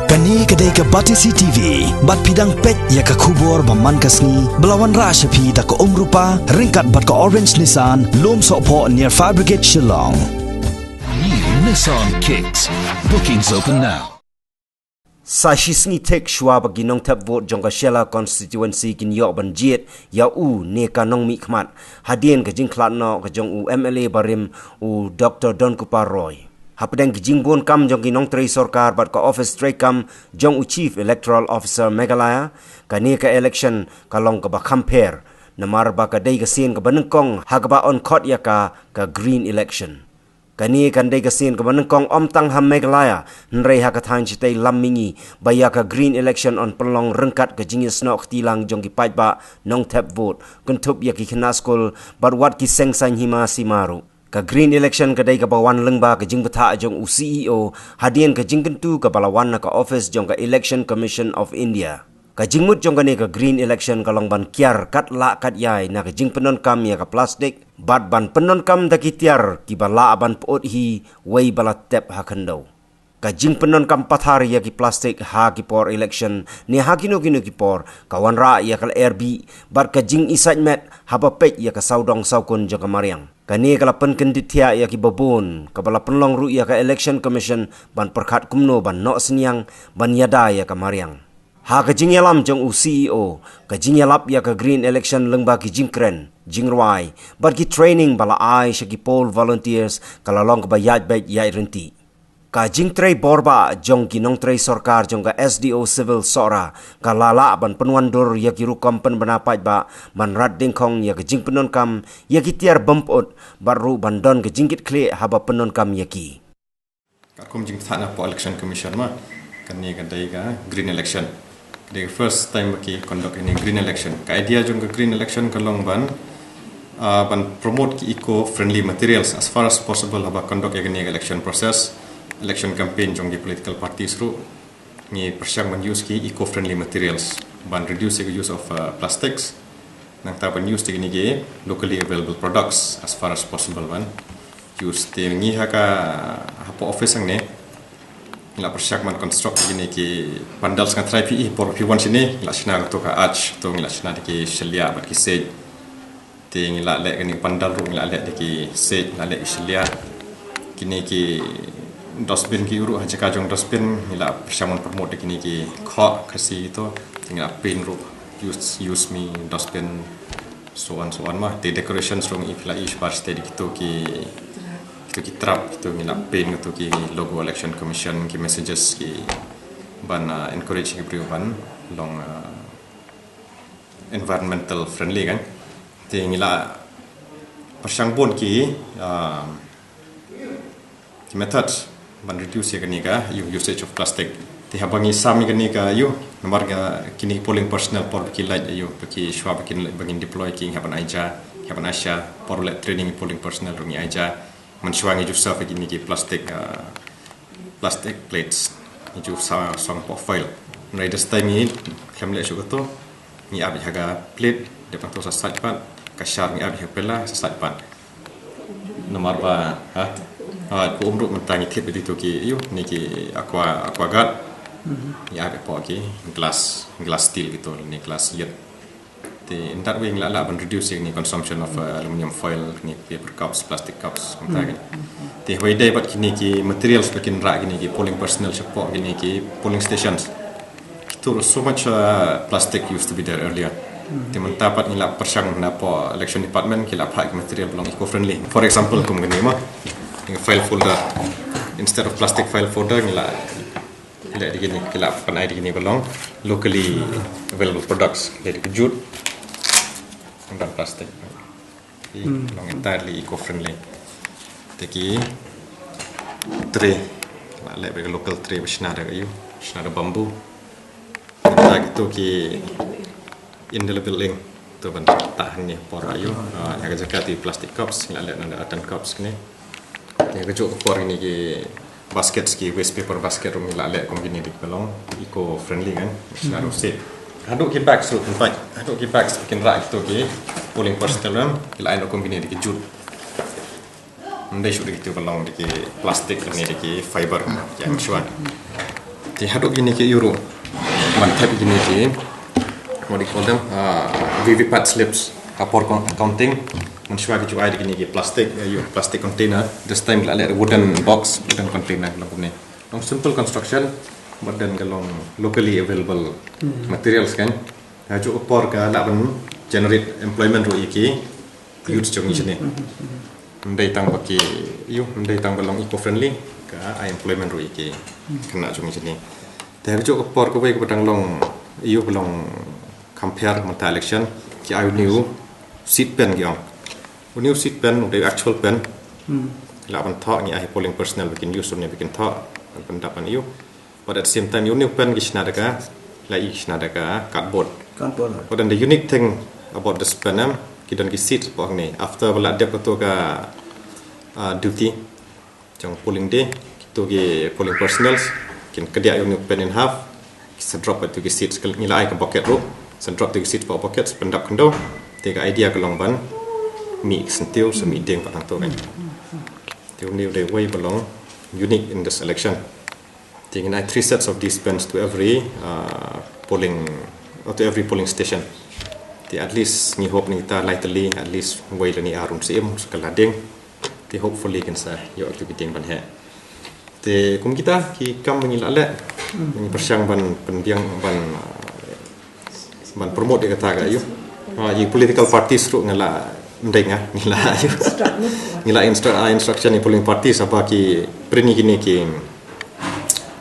Kani kedai ke Batisi TV, bat pidang pet ya ke kubur baman kasni, belawan rashapi da ke rupa, ringkat bat ke Orange Nissan, lom sokpo near Fire Brigade Shillong. New Nissan Kicks. Bookings open now. Sashisni tek shwa bagi nong tap vote jongka Shela constituency kin yok banjiet ya u ne ka nong mi khmat hadien ka jing khlat no ka jong u MLA Barim u Dr. Don Kupar Roy hapdeng jing bon kam jong ki nong trei sarkar bat ka office trei kam jong u chief electoral officer Meghalaya ka ne ka election ka long ka ba compare namar ba ka dei ka sin ka banengkong ha ka ba on court ya ka green election kani kan dei ka sin ka banengkong tang ham Meghalaya nrei ha ka than chitai lammingi baya ka green election on pelong rengkat ka jing snok tilang jong ki pait ba nong tap vote kun thup ya ki khna skol bar wat ki seng san hima simaru ka green election ka dei ka bawan lengba ka jing batha jong u CEO hadien ka jing kentu ka balawan na ka office jong ka election commission of India ka jingmut jong ka green election ka long ban kiar kat la kat yai na ka jing penon kam ya ka plastik bat ban penon kam da ki tiar ki bala ban pot hi wei bala tep ha khandau ka jing penon kam pathar ya ki plastik ha ki por election ni ha kinu ki por ka wan ra ya ka RB bar ka jing isaj met ha ba pek ya ka saudong saukun jong ka mariang kani kala pen kendithia ya ki babun ka bala penlong ru ya ka election commission ban perkhat kumno ban no seniang ban yada ya ka mariang ha ka jing yalam jong u CEO ka jing yalap ya ka green election lengba ki jing kren jing rwai bar ki training bala ai shaki poll volunteers kala long ka bayat bet yai renti ka jing trei borba jong ki nong trei sarkar jong ka SDO civil sora ka lala ban penwandur ya ki rukom pen benapat ba ban rat dingkong ya ka jing penon kam ya ki tiar bempot baru ban don ka jingkit kle haba penon kam ya ki ka kum jing thana po election commission ma kan ni ka dai ka green election the first time ki conduct any green election ka idea jong ka green election ka long ban promote ki eco friendly materials as far as possible haba conduct any election process election campaign jong di political parties ru ni persyang ban use ki eco friendly materials ban reduce the use of plastics nang ta ban use ni ge locally available products as far as possible ban use te ni haka hapo office ang ne la persyak man construct gini ki pandal sangat try pi por pi wan sini la sina to ka arch to ngila sina ki shelia bat ki sej te ngila le gini pandal ru ngila le ki sej la le shelia kini ki dustbin ki uru haja ka jong dustbin ngila persyak man promote gini ki kha kasi to ngila pin ru use me dustbin so on ma the decorations rong ifla ish bar steady to ki trap to ngila pin to ki logo election commission ki messages ki ban encourage ki priwan long environmental friendly kan te ngila persang bon ki method ban reduce ni ka usage of plastic te habangi sami ni ka yu nomor ga kini polling personnel por ki light yu ki shwa ki bangin deploy ki haban aja haban asya por let training polling personnel rungi aja mencuangi jusaf ini ki plastic plates ni ju sang profile nai this time ni khamle shu to ni abi haga plate depan to sasat pan kashar ni abi hapela sasat pan nomor ba ko umru mentangi tip itu ki yu ni ki aqua guard ni abi po ki glass steel gitu ni glass yet in that way ngala ban reducing the consumption of aluminium foil ni paper cups plastic cups mata te way day but kini ki materials bekin ra kini ki polling personnel support kini ki polling stations to so much plastic used to be there earlier te manta pat ngala persang na po election department kila pack material belong eco friendly for example kum gani ma file folder instead of plastic file folder ngala digini kila panai digini belong locally available products dari jute dan plastik long entirely eco-friendly teki tray like local tray bashna ada kayu bashna ada bambu tak itu ki indelible ink tu ban tahan ni por ayu yang jaga di plastic cups ngala ada atan cups ni yang kejuk por ini ki basket ski waste paper basket rum ngala kom gini dik belong eco-friendly kan bashna set haduk ki bags tu tempat haduk ki bags bikin rak tu ki polling personnel kila aino kombine di jut ndai shu di belong di plastik ni di fiber yang suan Di hadap gini ke euro. Mantap gini ke. What do you call them? VVPAT slips. Kapor accounting. Mensyuai ke cuai gini ke plastik. Plastic container. This time kita lihat wooden box, wooden container kalau ni. Long simple construction. But then kalau locally available materials kan. Haju kapor ke laban generate employment ro iki. Youth jong ni sini. Ndai tang baki ndai tang balong eco friendly ke employment ro iki. Kena jong ni sini. Tapi haju kapor ke baik pedang long balong compare mata election ki I new seat pen ki ong. New seat pen the actual pen. Laban thak ni ai polling personnel bikin use ni bikin thak pendapan you. But at the same time, new pen gisnadaka, like gisnadaka cardboard. But then the unique thing about this pen, kita nak sit buat ni. After bela dia betul ke duty, jang polling day, kita ke polling personnel, kita kedia new pen in half, kita drop itu ke sit, nilai ke pocket rope, kita drop itu ke sit buat pocket, pendap kendo, tiga idea ke longban, mi sentil, semi deng patang tu kan. Tiada new day way belong unique in this election. Taking 3 sets of these pens to every polling station. At least ni hope ni kita lightly at least way ni arum sim sekala ding. Ti hopefully kan sa yo activity ban he. Te kum kita ki kam mengilak le ni persiang ban pendiang ban promote kata ga yo. Yi political parties ru ngala mdenga nila instruction ni polling parties apa ki preni kini ki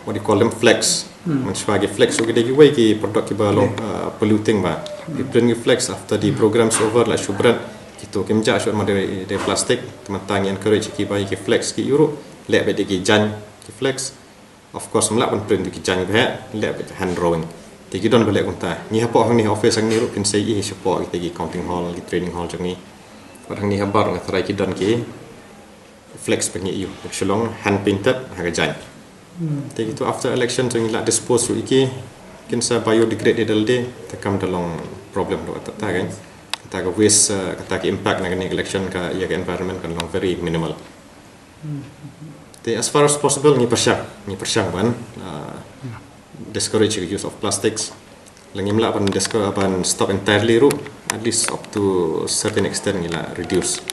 what do you call them flex mensebagai flex so kita giveaway ki produk ki balong polluting ba di print flex after the programs over la shubran kita kemja shot dari plastik teman tang encourage ki bai ki flex ki euro le be ki jan ki flex of course melak pun print ki jan ba le be hand drawing ti ki don balik unta ni hapo hang ni office hang ni ru kin sei i support ki ki counting hall ki training hall jang ni hang ni habar ngatrai ki don ki flex pengi you shalong hand painted haga jan. Jadi itu after election so ngilak dispose ru iki kinsa biodegradable de takam dalam problem do tak kan kata ke waste kata ke impact na kini election ka ya environment kan long very minimal. As far as possible ni persiang ban discourage the use of plastics langi melak ban discourage ban stop entirely ru at least up to certain extent ngilak reduce.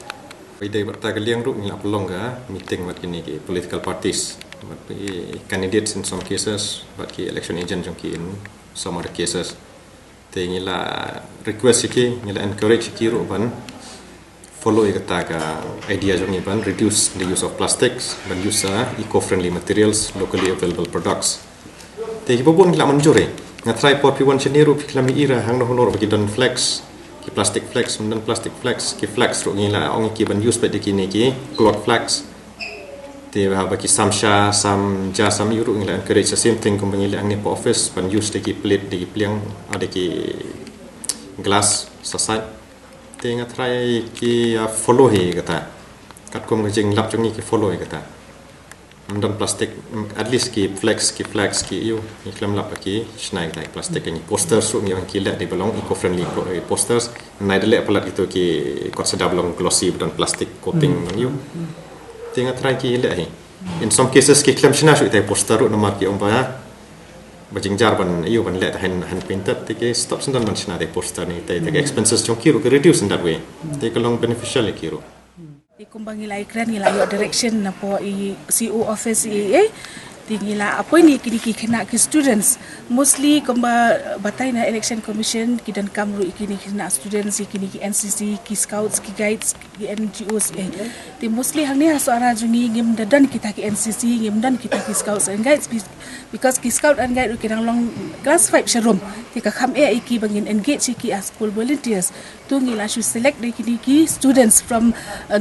Ide berta kaliang ru ngilak pelong ka meeting mat kini ke political parties but candidates in some cases but ki election agent jong ki in some other cases te ngila request ki ngila encourage ki ru ban follow kata ka idea jong ni ban reduce the use of plastics ban use eco friendly materials locally available products te ki bobon ngila manjure nga try pot pi wan cheniru pi klami ira hang no honor bagi don flex ki plastic flex dan plastic flex ki flex ru ngila ong ki ban use pe de ki ni ki cloth flex te bagi samsha sam euro ngila encourage the same thing company ang ni po office ban use de ki plate de ki pliang ada ki glass sasat te nga try ki follow he kata kat kom jeng lap jong ni ki follow he kata dan plastic at least ki flex ki you ni klam lap ki snai tai plastic ni posters so yang ki let de belong eco friendly posters nai de le pelat itu ki consider belong glossy dan plastic coating you tengah try ki le hi in some cases ki claim shina shu tai poster ro nomor ki omba bajingjar ban you ban le hand painted te stop sendan ban shina tai poster ni tai expenses jong ki ro reduce in that way te long beneficial ki ro kumbang nilai kran nilai yo direction na po i CO office tingila apa ni kini kena ke students mostly komba batai na election commission kidan kamru ikini kena students ikini ki NCC ki scouts ki guides ki NGOs ti mostly hang ni suara jungi ngim dadan kita ki NCC ngim dan kita ki scouts and guides because ki scout and guide kidang long class 5 sharum ti ka kham iki bangin engage ki as school volunteers tu ngila should select de kini ki students from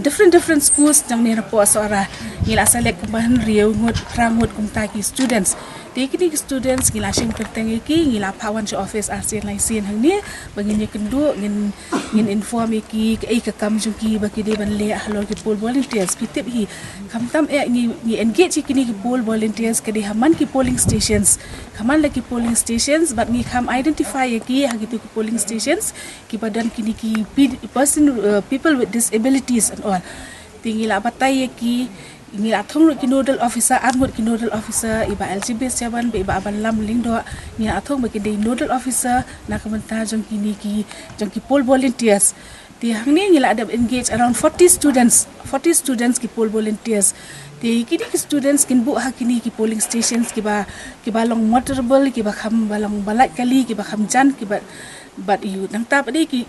different schools jang ni rapo suara ngila select kumbahan riau ngot rangut taki students Dikini students ngila sing tertengi ki ngila pawan cho office RCN license hang ni bangin ye kendu ngin inform ki ke kam jungki baki de ban le halor ki poll volunteers pitip hi kamtam ni engage kini ki poll volunteers ke de haman ki polling stations kaman lagi polling stations but ni kam identify ki hagitu ki polling stations ki badan kini ki people with disabilities and all tingila batai ki ngila thong ki nodal officer armut ki nodal officer iba LGB siaban be iba aban lam lingdo ngila thong ba ki de nodal officer na kamenta jong ki poll volunteers di hangni ngila ada engage around 40 students ki poll volunteers di kini ki students kin bu hakini ki polling stations ki ba long motorable ki ba kham balong balai kali ki ba kham jan ki ba but you nang tap ade ki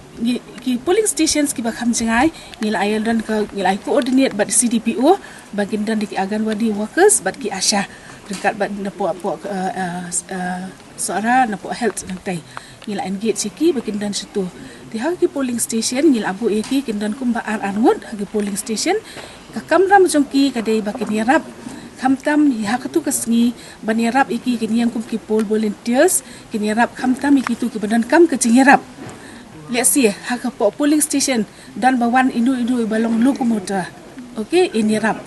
polling stations ki ba kham jangai ngila ayal dan ka ngila coordinate but CDPO bagin dan di Anganwadi workers but ki Asha dekat bat napo suara napo health nang tai ngila engage ki bagin dan situ di hagi polling station ngila abu eki kindan kumba angut hagi polling station kakamram jongki kadai bakin yarap kamtam hakatu kasngi banirap iki kiniang kum ki poll volunteers kinirap kamtam iki tu ki badan kam ke jingerap let's see haka polling station dan bawan indu balong lokomotor okey inirap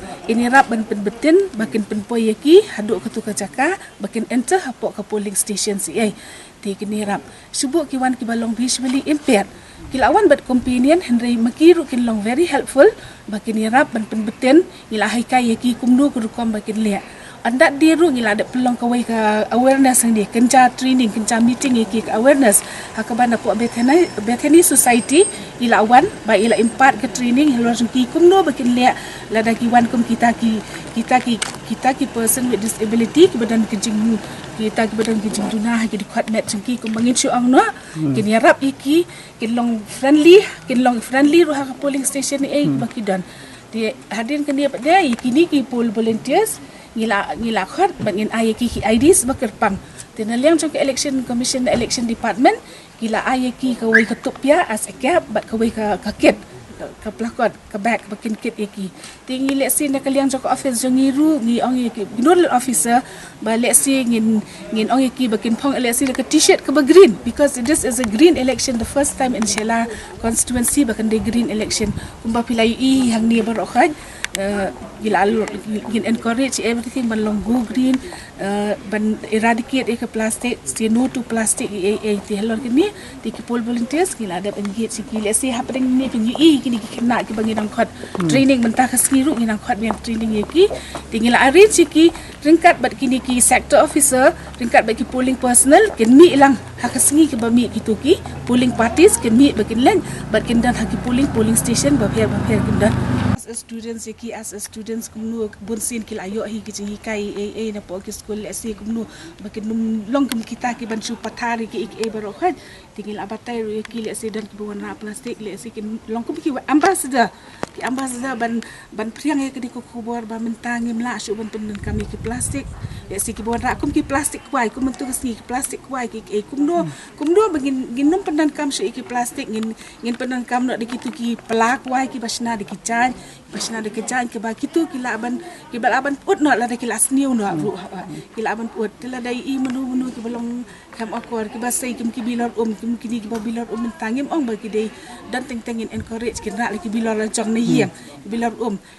ban betin bakin penpoi iki haduk ketu kajaka bakin enter hapok ke polling station si ai ti kinirap subuk kiwan ki balong visually impaired kilawan bat companion Henry makiru kin long very helpful bakin yarap ban penbeten ngila haikai yaki kumdu kurukom bakin le anda diru ngila ada pelong kawai ka awareness ni kenca training kenca meeting yaki ka awareness hakaban apu Bethany society ilawan ba ila impart ke training helor jengki kumdu bakin le lada kiwan kum kita ki person with disability ki badan kejing kita badan kijing dunah ki dikhat net jengki kum bangin syuang no kin yarap iki kin long friendly ruha ka polling station ni bakidan di hadin kan dia pada kini ki poll volunteers ngila khat bangin ayaki ki IDs bakerpang tinaliang jong ke election commission election department gila ayaki kawai ketup ya as akap bat kawai ka kit ka plakot ka back bakin kit iki tingi leksi na kaliang jong office jong ngiru ngi ong iki nodal officer ba leksi ngin ong iki bakin phong leksi ka t-shirt ka ba green because this is a green election the first time in Shela constituency bakan de green election kumba pilai I hang ni barokaj gila gin encourage everything ban long go green ban eradicate ke plastic say no to plastic ti helor kini ti ki poll volunteers gila ada engage sikit let's say happening ni kin kini kena ki bangin ang khot training mentah kaskiru nginang khot yang training yaki tingila arrange siki ringkat bat kini ki sector officer ringkat bat ki polling personnel kin mi ilang hakasngi ki bami gitu ki polling parties kin mi bakin len bat kin dan haki polling station babher kin dan as a students kumnu bunsin kil ayo hi ki kai na po ki school asi kumnu bakin num long kum kita ki ban su pathari ki baro khat tingil abatai ru ki le asi dan ki buana plastik le asi kin long kum ki ambassador ban priang ki di ko kubor ba mentangi mla su ban pen kami ki plastik le asi ki buana kum ki plastik kwai kum mentu ki plastik kwai ki kumno bagin ginum pendan kam su ki plastik ngin pendan kam no di kitu ki pelak kwai ki basna di kican pasna de kejan ke ba kitu kila aban put no la de kila sniu no ru kila aban put tela dai I menu ki belong kam akor ki ba sai kim ki bilor kim ki ba bilor tangim ong ba ki dei dan teng encourage ki ra ki bilor la jong ne hiang bilor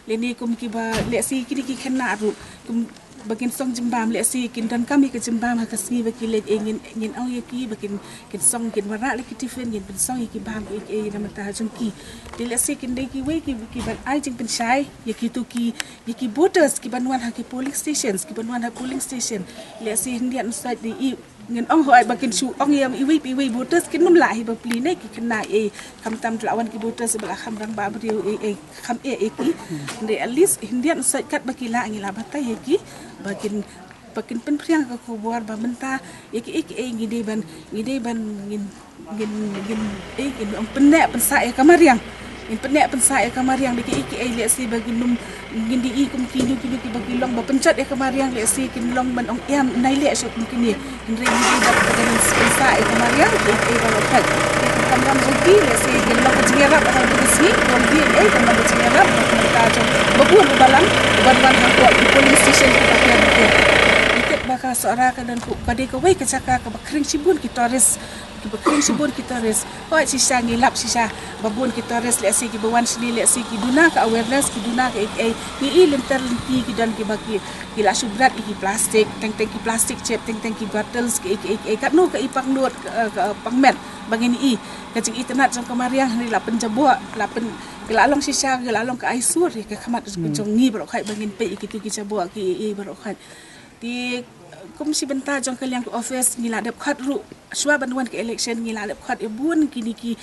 le ni kum ki ba le si ki kena ru kum bakin song jembam le si kin dan kami ke jembam ha kasni ba ki le ingin ong ki bakin kin song kin wara le ki tifen ngin pen song ki bam ki na mata jong ki le si kin dei ki we ki ban ai jing pen shai ki tu ki voters ki banwan ha ki polling stations ki banwan ha polling station le si hindian side di ngin ong hoi bakin su ong yam iwi voters kin num lai ba pli ne ki kena kam tam lawan ki voters sebelah kham rang ba brio kham ki de at least hindian side kat bakila ngila batai ki bakin pen priang ka ko buar ba menta iki ngide ban ngin ong penek pensa kamariang in penek pensa kamariang de iki le si bagi num ngin di kum kinu ki bagi long ba pencet kamariang le si kin long ban ong yam nai le so kum kini in re ni ba dengan pensa kamariang iki ba lokat kam ram jogi le si kin long jingera ba ha si kon di kam ba jingera ba ta babu balang ban ha ko police station ka baka seorang dan ku kade ko wei kecaka ka bakring sibun ki toris kering sebun kita res hoi sisa ngilap sisa babun kita res lek si ki bawan sini lek si ki duna ka awareness ki duna ka ni lentar lenti ki dan ki baki ki la subrat ki plastik tank ki plastik cep tank ki bottles ki kat no ka ipang nuat ka pangmet bagi ni kacing internet jong kamariang ni la penjabua la pen gelalong sisa gelalong ka aisur ka khamat jong ni barok khai bangin pe ki tu ki jabua ki barok khai di komisi benta jong kaliang ke office ngila dep khat ru swa bantuan ke election ngila dep khat bun kini ki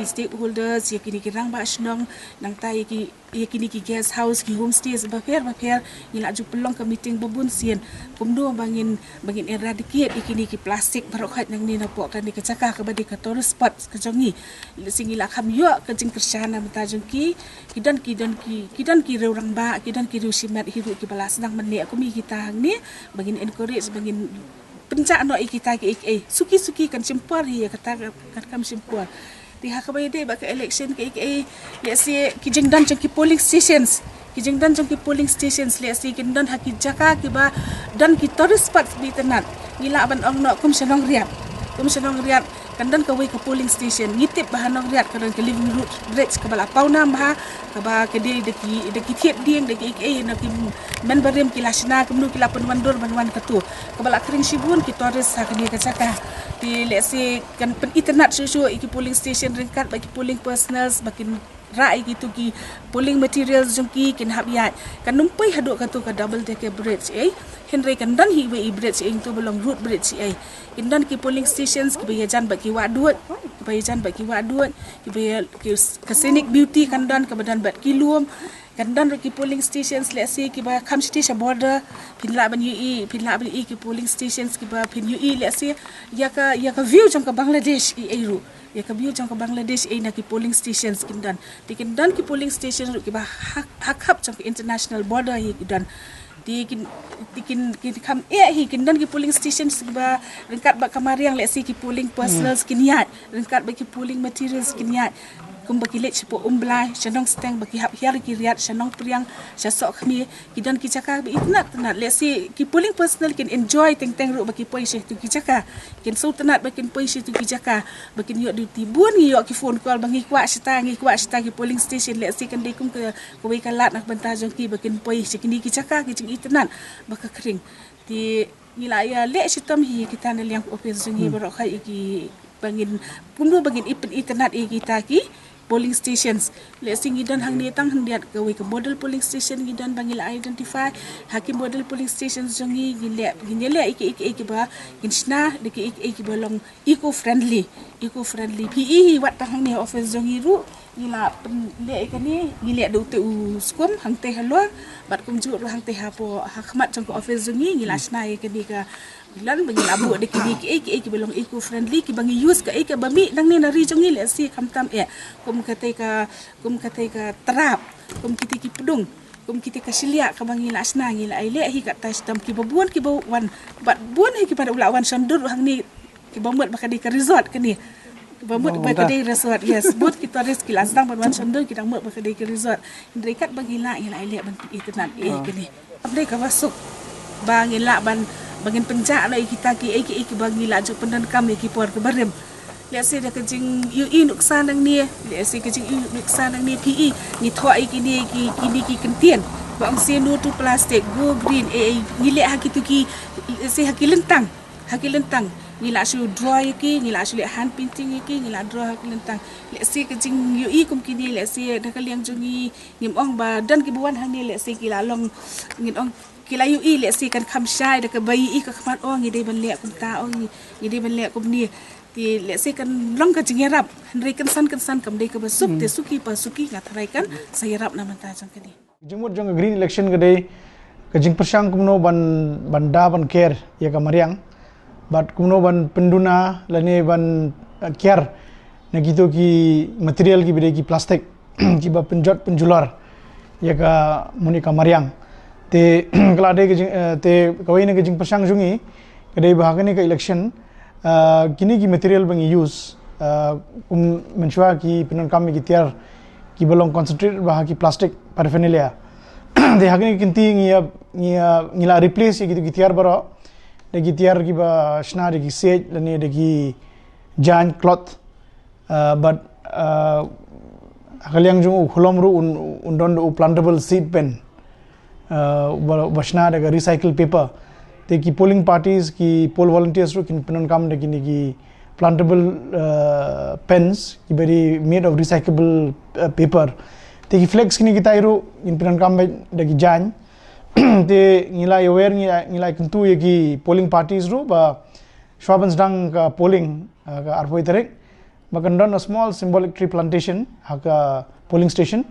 stakeholders kini ki rang ba snong nang tai ki kini ki guest house ki homestay baper ngila ju pelong ke meeting babun sien kumdo bangin eradicate kini ki plastik barok khat nang ni na po kan ni kecaka ke badi ka tourist spot ke jongi singila kham yo ke jing kerjana benta jong ki kidan ki rang ba kidan ki rusimat hiru ki balas nang mene aku mi kita hang ni bangin encourage bangin pencak no kita ki suki kan simpur ya kata kan kam simpur di hak bayde bak election ki let's say ki jengdan jong ki polling stations let's say ki dan hak jaka ki ba dan ki tourist spot bi tenat gila ban ong no kum senong riat kandan ka ke polling station ngitip bahanong riat kadang ke living root bridge ke bala pauna bah ke ba ke deki thiet ding deki na ki men barem ki lasna kemnu ki lapun mandor banwan katu ke bala kering sibun ki tourist ha ke caka di let's say kan pen internet susu iki polling station ringkat bagi polling personals makin rai gitu ki polling materials jongki kin habiat kan numpai haduk katu ka double decker bridge Henry kan dan hi we bridge tu belong root bridge kindan ki polling stations ki bayajan bagi wadut ki bayar ki scenic beauty kan dan ke badan bat kilum kan dan ki polling stations let's say ki ba kam station border pinla ban ki polling stations ki ba pin ui let's say ya ka view jong ka Bangladesh ru ya ka view jong ka Bangladesh na ki polling stations kindan ki polling station ki ba hak jong international border hi kindan dikin kam kindan ki polling stations ba ringkat ba kamariang let's say ki polling personals kiniat ringkat ba ki polling materials kiniat kum baki let sipo umblai shanong steng baki hap hiar ki riat shanong priang shasok khmi kidan ki chaka bi itnat let's say ki polling personal can enjoy teng ru baki poi she tu ki chaka kin so tanat bakin poi she tu ki chaka bakin yo duty bun yo ki phone call bangi kwa shita ki polling station let's say kan dei kum ke koi kalat nak benta jong ki bakin poi she kini ki chaka ki jing itnat baka kring ti ngila ya le sitam hi kita ne liang office jong hi barok khai ki bangin pundu bangin ipin internet kita ki polling stations let's say gidan hang ni tang handiat ke model polling station gidan bangil identify hakim model polling stations jongi gile iki ba ginsna de iki bolong eco friendly PE wat tang ni office jongi ru gila le ikani gile do te skum hang te halwa bat kum ju hang te ha po hakmat jong office jongi gila sna ikani ka lan bagi labu de ki belong eco friendly ki bangi use ka bami nang ni nari jongi le si kamtam kum katai ka terap kum kiti ki pedung kum kiti ka silia ka bangi la asna ngi la ile hi ka tais tam ki babuan ki bawan bat buan hi ki pada ulawan sandur hang ni ki bamut bakadi ka resort kani bamut bakadi resort yes but kita res ki lasang bawan sandur ki dang mut bakadi ka resort dekat bangi la ile ban internet kani abdai ka masuk bangi la ban bangin pencak la kita ki bagi la jo pendan kam ki por ke barem let's say da kajing ui nuksan nang ni let's say kajing nuksan nang ni PE ni thoi kini ki kentien bang senu tu plastik go green ngile hakitu ki se hakilentang ngila su draw ki ngila su hand painting ki ngila draw hakilentang let's say kajing ui kum kini let's say da kaliang jongi ngim ong ba dan ki buan hang ni let's say ki la long ngin ong kila ui let's say kan kham shai da ka bai ka khamat ong ngide ban le kum ta ong ngide ban le kum ni ti let's say kan long ka jingerap henry kan san kam dei ka basuk te suki ngathrai kan sayarap na manta jang kani jengmut jong green election gede ka jing persang kumno ban da ban care ya ka mariang bat kumno ban penduna lani ban care na gitu ki material ki bide ki plastik ki ba penjular ya ka muni ka mariang te klade ke te kawai ne ke jing persang jungi gede bahagane ka election kini ki material bang use mensua ki pinon kami ki tiar ki belong concentrate bah ki plastic paraphernalia de hagni kinti ngia replace gitu ki tiar baro de ki tiar ki ba shna de ki sej lani de ki jan cloth but kaliang jung khulom ru undon plantable seed pen bashna daga recycle paper te ki polling parties ki poll volunteers ru kin penon kam de ki plantable pens ki very made of recyclable paper te ki flex kini kita iru in penon kam de ki jan te ngila aware ngila kuntu ye ki polling parties ru ba Schwabens dang ka polling ka arpoi terek bakan don a small symbolic tree plantation haka polling station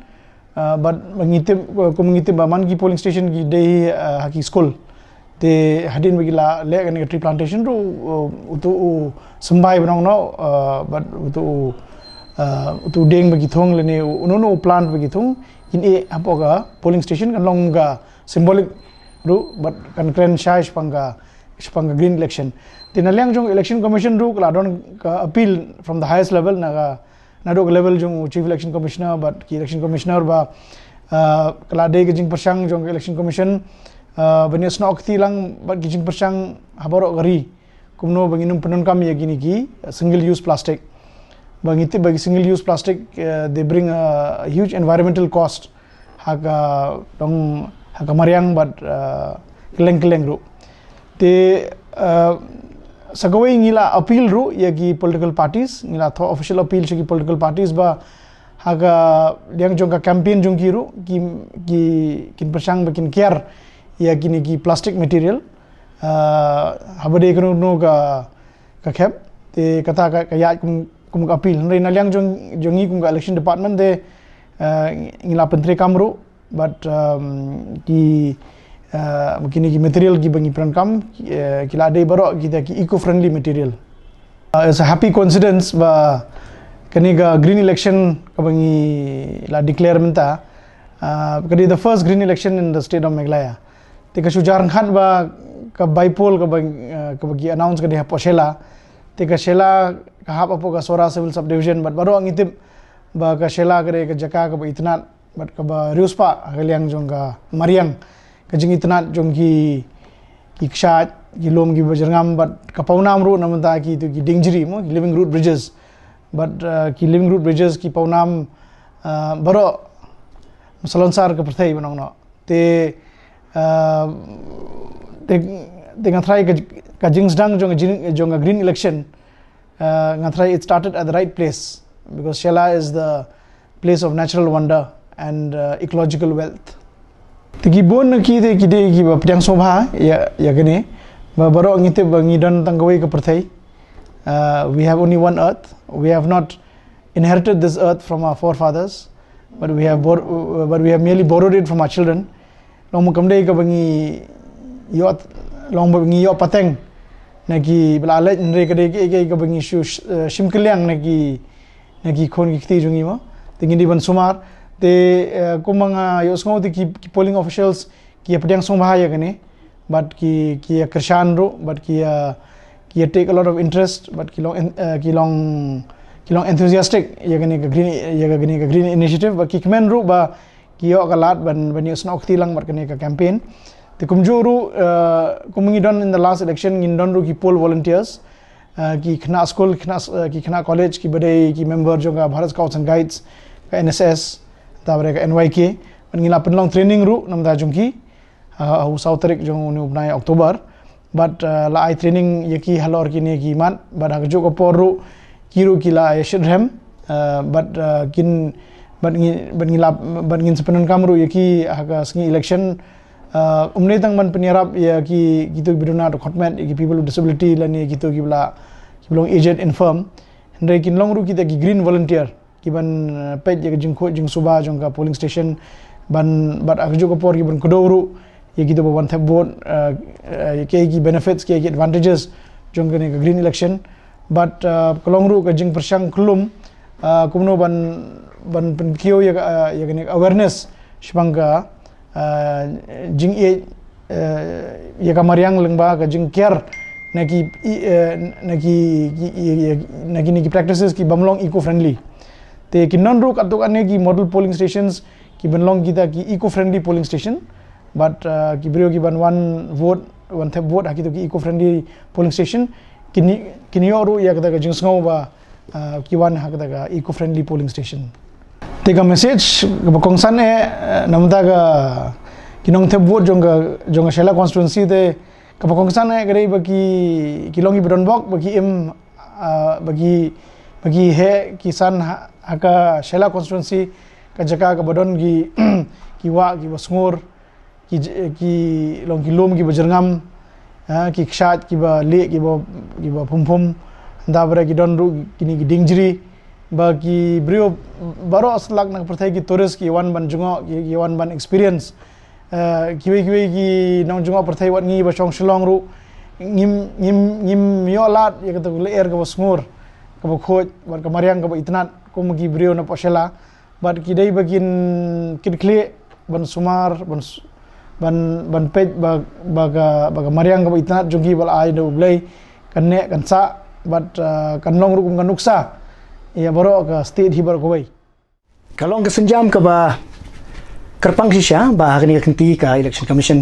but mengitip ba man ki polling station ki dei haki school te hadin bagila le kan tree plantation ru utu sembai banong no but utu deng bagi thong le ne unono plant bagi thong in e apoga polling station kan long ga symbolic ru but kan kren shai spanga green election tinaliang jong election commission ru kala don ka appeal from the highest level na dog level jong chief election commissioner but ki election commissioner ba kala de jing persang jong election commission bani snok tilang but jing persang habaro gari kumno banginum penon kam ya gini ki single use plastic bangiti bagi single use plastic they bring a huge environmental cost haga dong haga mariang but keleng ru te sagawai ngila appeal ru yagi political parties ngila tho official appeal chiki political parties ba haga yang jongka campaign jongki ru ki kin persang bakin care ya gini ki plastic material habade kono no ka khep te kata ka ya kum appeal nai nalyang jongi kum election department de ngila pentri kamru but ki mungkin ki material ki bangi peran kam kila dei baro kita ki eco friendly material it's a happy coincidence ba kaniga green election ka bangi la declare menta kadi the first green election in the state of Meghalaya te ka sujar khan ba ka bipol ka bagi announce ka de poshela te ka shela ka hap apo ka sora civil subdivision but baro angitip ba ka shela ka jaka ka ba itnat but ka ba riuspa kaliang jongga mariang kajing itnat jongki ikshat gilom gi bajarngam but kapaunam ru namanta ki to ki dingjiri mo living root bridges but ki living root bridges ki paunam baro musalonsar ka perthai banong no te ngatrai ka jingsdang jong green election ngatrai it started at the right place because Shela is the place of natural wonder and ecological wealth. Tigi bon ki de ki pediang sobha ya gane baro ngite bangidon tanggawai ka perthai we have only one earth we have not inherited this earth from our forefathers but we have merely borrowed it from our children long kamdei ka bangi yo pateng nagi blalai nre ka de ka bangi shimkelyang nagi khon ki ti jungi ma tingi ban sumar te kumanga yosngo ki polling officials ki pediang sombahaya gane but ki krishan ro but ki take a lot of interest but ki long enthusiastic ya gane ka green initiative but ki kmen ro ba ki yo kalat ban yosngo tilang mat gane ka campaign te kumjuru kumingi don in the last election ngindon ro ki poll volunteers ki khna school ki khna college ki badai ki member jonga Bharat Scouts and Guides ka NSS tabare ka NYK ngila penlong training ru namda jungki South tarik jong ni ubnai October but la ai training yaki halor kini ki man but agjo ko poru kiru kila yeshedhem but ngin sepenon kamru yaki aga singi election umne tang man penyarap yaki gitu biduna to commitment yaki people with disability lani gitu kibla kiblong aged infirm ndai kin long ru kita ki green volunteer kiban pej ya jing suba jong ka polling station ban bat agjo ko por kiban kodoro ye gitu ban thab vote ke ki benefits ke ki advantages jong ka green election but kolong ru ka jing persang klum kumno ban penkio ya awareness shbanga jing ya ka mariang lengba ka jing care nagi practices ki bamlong eco friendly te kinon ru katuk ane ki model polling stations ki banlong kita ki eco friendly polling station but ki brio ki ban one thab vote haki to ki eco friendly polling station kini oru ya kata jing sngau ba kiwan ha kata eco friendly polling station tega message ba kongsan namta ga kinong the vote jong Shela constituency te ka kongsan gare ba kilongi bedon bok bagi he kisan haka Shela constituency ka jaka ka bedon kiwa ki basngur ki long kilom ki bajerngam ki kshat ki ba le ki ba phum da bara ki don ru kini ki dingjri ba ki brio baro aslak nak perthai ki tourist ki wan ban jungo ki wan ban experience kiwe ki nong jungo perthai wat ngi ba chong shilong ru ngim yo lat ya kata le er ka basngur ka ba khoj ban ka mariang ka ba itnat ko magi brio na Shela bat ki dai bagin kidkle ban sumar ban pej baga mariang ka itnat jogi bal ai do blai kanne kansa bat kanlong rukum kanuksa ya baro ka state hibar ko bai kalong ka senjam ka ba kerpang sisya ba kini kenti ka election commission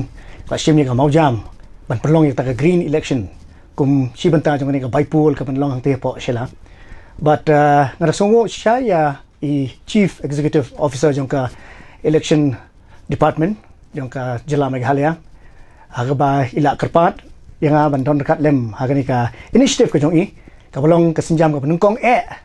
ka simni ka maujam ban perlong ta ka green election kum si banta jong ni ka baipol ka panlong te po Shela but ngarasongo siya ya chief executive officer jong ka election department jong ka Jela Meghalaya agaba ila kerpat yang ban don dekat lem hagani ka initiative ka jong ka bolong ka senjam ka penungkong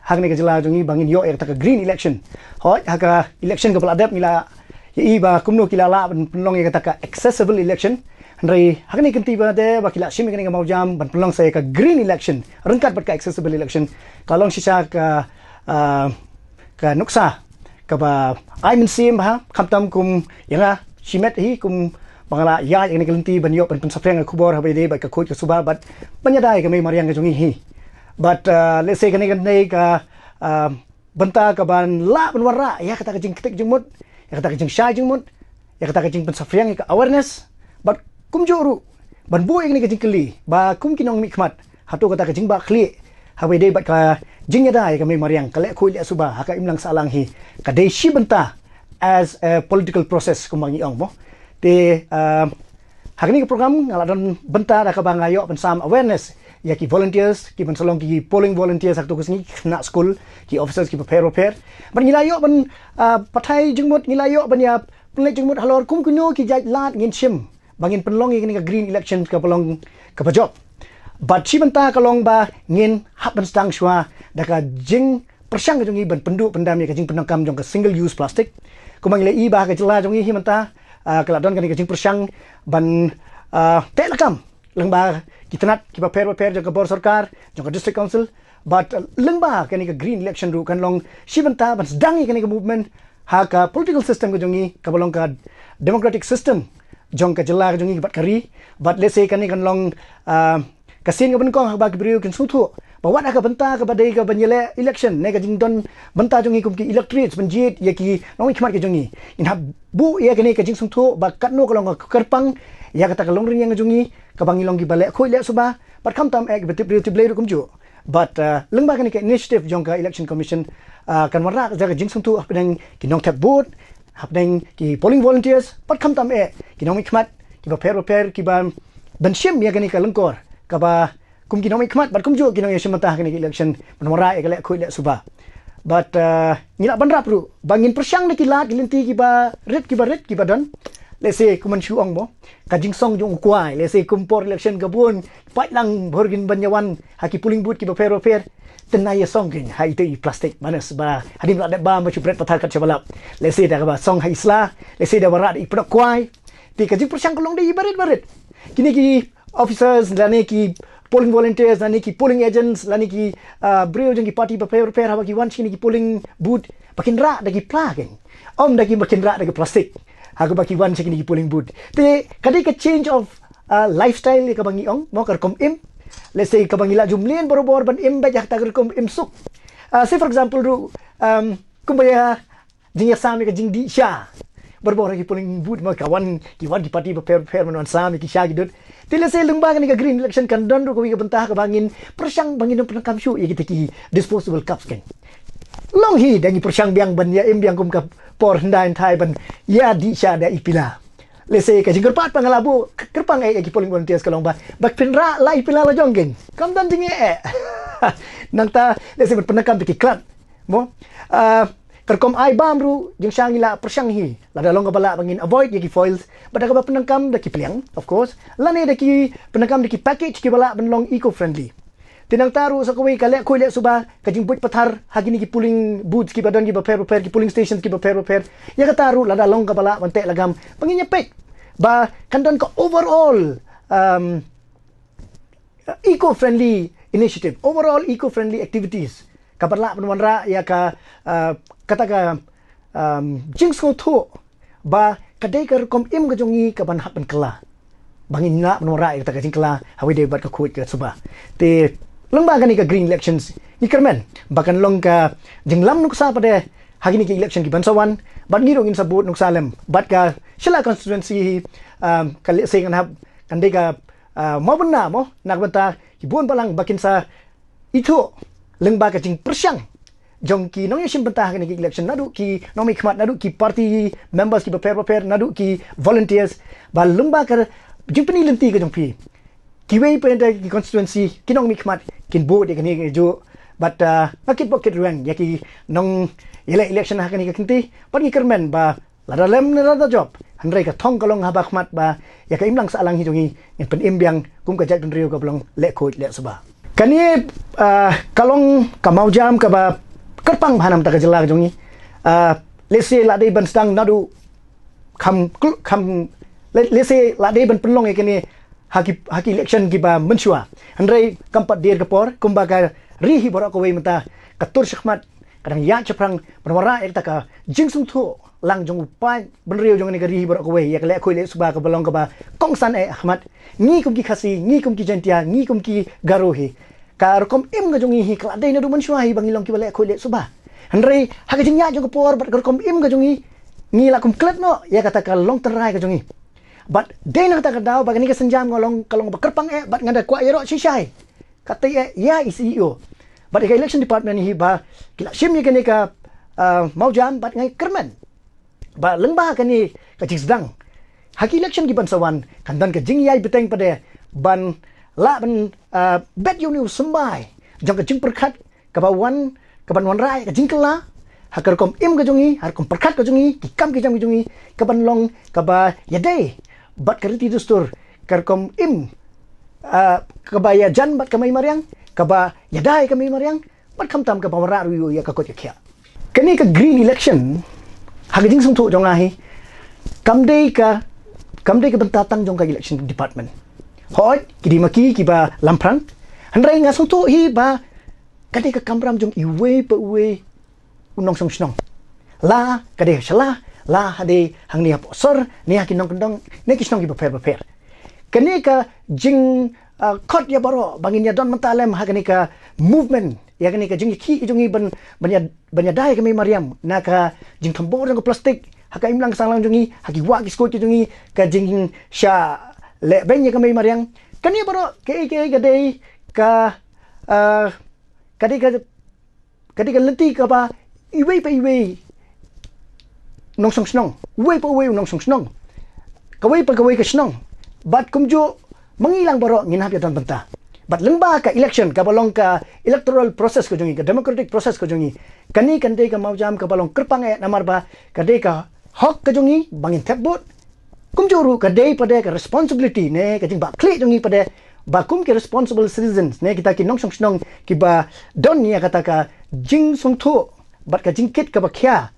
hagani ka Jela jong bangin yo ta ka green election hoi haga election ka peladap mila ba kumno kilala ban penlong ya ta ka accessible election Andai hagani kenti ba de ba kila simi kani ka maujam ban penlong saya ka green election rengkat bat ka accessible election kalong sisa ka nuksa ka ba ai min sim ha khamtam kum yanga simet hi kum bangala ya yang ni kelenti ban yo ban pensafreng ku bor ha be de ba ka khoj ka suba bat banyadai ka mai mariang ka jongi hi but let's say kani ka banta ka ban la ban warra ya kata ka jing ketik jengmut ya kata ka jing shy jengmut ya kata ka jing pensafreng ka awareness but kum juru ban bu yang ni ka jing keli ba kum kinong mikmat hatu kata ka jing ba khli ha be de ba ka jing yadai ka mai mariang ka le khoj le suba ha ka imlang salang hi ka de shi banta as a political process kumangi ong mo te hagni program ngaladon benta da ka bangayo pensam awareness ya ki volunteers ki pensolong ki polling volunteers akto kusni na school ki officers ki prepare ban ngilayo ban pathai jengmut ngilayo ban ya penlek jengmut halor kum kuno ki jaj lat ngin shim bangin penlong ki ka green election ka pelong ka job but si benta kalong ba ngin hap ban stang shwa da ka jing persang jongi ban penduk pendam ya ka jing penangkam jong ka single use plastic kumang le iba ka Jela jongi himanta kaladon kan ka jing persang ban telakam lengba kitnat ki prepare jong ka bor sarkar jong ka district council but lengba kan ka green election ru kan long sibanta ban sedang kan ka movement ha ka political system ka jongi ka bolong ka democratic system jong ka Jela jongi bat kari but let's say kan long kasin ka ban kong ba ki brio kan suthu bawa nak benta ke badai ke banyele election ne ka jingdon benta jongi kum ki electorate banjit ya ki nongi khmat ke jongi in hab bu ya kene ka jing sungtho ba katno kalong ka kerpang ya kata kalong ring yang jongi ka bangi longi bale khoi le suba but kam tam ek betip ble kum ju but lengba kene ka initiative jong ka election commission kan warra ka jing sungtho apdeng ki nong tap board apdeng ki polling volunteers but kam tam ki nongi khmat ki ba per ki ba ban shim ya kene ka lengkor ka ba kum kinong ikmat bat kum jo kinong yasimata kini election menora e kale khoi le suba but ngila banrap ru bangin persang de kilat gilinti ki ba red ki ba don let's say kuman shuong mo kajing song jong kwai let's say kumpor election gabun pat lang borgin banyawan haki puling boot ki ba fair tenaya song kin hai te plastic manas ba hadim la ba ma chupret pathar kat chabalap let's say da ba song hai isla let's say da barat iprak kwai ti kajing persang kolong de baret kini ki officers lane ki polling volunteers lani ki polling agents lani ki brio jeng ki party prepare haba ki wan chini ki polling booth bakin ra dagi plugin dagi bakin ra dagi plastic haga baki wan chini ki polling booth te kadi ka change of lifestyle ka bangi ong mo kar kom im let's say ka bangi la jumlien borobor ban im ba jak ta kom im suk say for example ru kumbaya jing ya sami ka jing di sha berbor ki polling booth mo kawan ki party prepare man sami ki sha gidut tila say lengba kan ka green election kan don ru ko wi ka bentah ka bangin persang bangin penangkam shu ya kita ki disposable cups kan long hi dangi persang biang ban ya im biang kum ka por ndai thai ban ya di sha da ipila let's say ka jingkerpat pangalabu kerpang ki polling volunteers kalong ba pinra lai pilala jonggen kam dan jinge nang ta let's say penakam ki club mo kerkom ai bam ru jing sang ila persang hi la dalong ka bala bangin avoid ki foils but ka penakam da ki pliang of course la ne da ki penakam da ki package ki bala benlong eco friendly tinang taru sa kawai kale ko le suba kajing buit pathar hagini ki pulling booths ki badan ki repair ki pulling stations ki repair ya ka taru la dalong ka bala bante lagam panginya pek ba kandan ka overall eco friendly initiative overall eco friendly activities kabarla penwanra ya ka kata ka jingsko tho ba kadai ka kom im ga jongi ka ban happen kala bangin na penwanra ya kata ka jingkla hawi de bat ka kuit ka suba te lengba gani ka green elections ni kermen bahkan long ka jinglam nuksa pada hagini ki election ki bansawan bat ngiro ngin sabut nuksa lem bat ka shela constituency ka le sing hab kan de ka mo benda mo nak benta ki buon balang bakin sa itu lengba ka jing persyang jong ki nong yashim benta hagini ki election nadu ki nomi khmat nadu ki party members ki prepare nadu ki volunteers ba lengba ka jing peni lenti ka jong pi kiwei penda ki constituency kinong mikmat kin bo de kani jo but nakit pocket ruang yaki nong election ha kani kinti pagi kermen ba lada lem lada job handrai ka thong kalong ha bakmat ba ya ka imlang sa alang hi jongi yang pen imbiang kum ka jat rio ka blong le khoi le suba kani kalong kamau jam ka ba kerpang bhanam ta ka jela jongi lese la dei ban stang nadu kham lese la dei ban penlong e kani haki election ki ba menshua handrai kampat dir kapor kumba ka rihi borak ko wei mata katur shkhmat kadang ya chaprang berwara ekta ka jingsung thu lang jong upai benriu jong ni ka rihi borak ko wei yak le khoi le suba ka balong ka ba kongsan ahmad ngi kum ki khasi ngi kum ki jantia ngi kum ki garohi ka rokom im ga jong hi kla dei na du menshua hi bangilong ki ba le khoi le suba handrai haka jing ya jong kapor bat rokom im ga jong ngi la kum klet no ya kata ka long terai ka jong but day nak tak daw bagani ka senjam ngolong kalong bakerpang but ngada kwa yero shishay katay ya CEO but ka election department hi ba kila sim ni kani ka maujam but ngai kerman ba lengba kani ka jisdang haki election gi bansawan kandan ka jingyai beteng pada ban la ban bet you new sembai jong ka jing perkhat ka ba wan ka ban wan rai ka jingkala hakar kom im ka jongi har kom perkhat ka jongi ki kam ki jam ki jongi ka ban long ka ba yadai bat keriti dustur kerkom im kabaya jan bat kamay mariang kaba yadai kamay mariang bat kamtam ka pamara ruyo ya kakot ya kya kani ka green election hagajing sung thu jong ahi kamdei ka bentatang jong ka election department hoi kidi maki ki ba lamprang handrai nga sung thu hi ba kadai ka kamram jong iwe pa uwe unong song snong la kadai shala la hade hang ni aposor ni hakin nong kendong ne kisnong ki prepare kene ka jing khot ya baro bangin ya don mentalem ha kene ka movement ya kene ka jing ki jongi banya dai ka me mariam na ka jing thambor jong plastic ha ka imlang sanglang jongi ha ki wa ki sko ki jongi ka jing sha le ben ya ka me mariam kene baro ke dei ka kadi ka lenti ka ba iwe pa iwe nong song snong wei pa wei nong song snong kawai pa kawai ka snong bat kumjo mangilang baro nginhap yatan benta bat lengba ka election ka balong ka electoral process ko jongi ka democratic process ko jongi kani kandei ka maujam ka balong kerpang namar ba kadei ka hok ka jongi bangin thebot kumjo ru kadei pada ka responsibility ne ka jing ba kle jongi pada ba kum ke responsible citizens ne kita ki nong song snong ki ba don ni kata ka jing song thu bat ka jing kit ka ba khya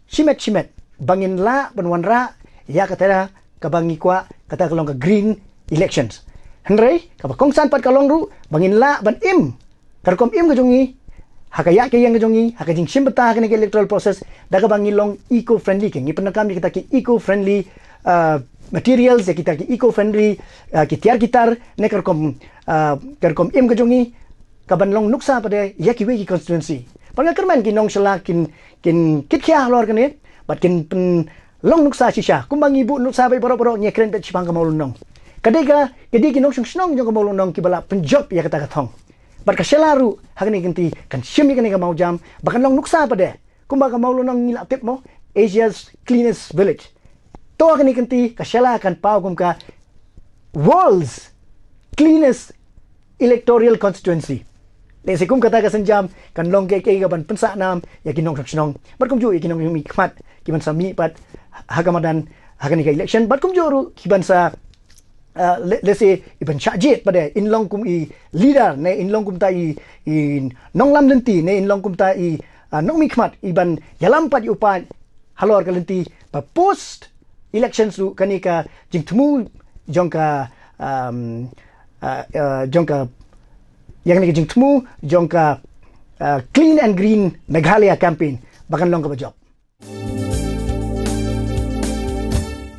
Shimet bangin la banwanra ya katera kabangi kwa kata kalong ka green elections henry ka kongsan pat kalong ru bangin la ban im karkom im gajongi hakaya ke yang gajongi hakajing simbata ka electoral process daga bangi long eco friendly ke ngi penakam kita ki eco friendly materials ya kita ki eco friendly ki tiar gitar ne karkom im gajongi kaban long nuksa pada ya ki we constituency Pagka kerman kinong sila kin kit kya lor kani bat kin long nuksa sisha kumbang ibu nuksa bay boro nya kren bet sipang kamolun nong kadega kinong snong jong kamolun nong kibala penjob ya kata kathong bat ka selaru hagni kinti kan shimi kani ka maujam bakan long nuksa pade kumbang kamolun nong ngila tip mo Asia's cleanest village to kani kanti kasyala kan pau kum ka world's cleanest electoral constituency. Le sekum kata ka senjam kan long ke ka ban pensa nam ya kinong saknong. Bar kum ju ya kinong mi khmat kiban sami pat hagamadan hagani ka election bat kum ju kiban sa let's say iban chajit pada inlong kum I leader ne inlong kum ta I nong lam lenti ne inlong kum ta I nong mi khmat iban yalam pat upan halor ka lenti pa post elections tu kanika jingtmu jongka jongka yang ni jingtmu jongka clean and green Meghalaya campaign bakan long ka job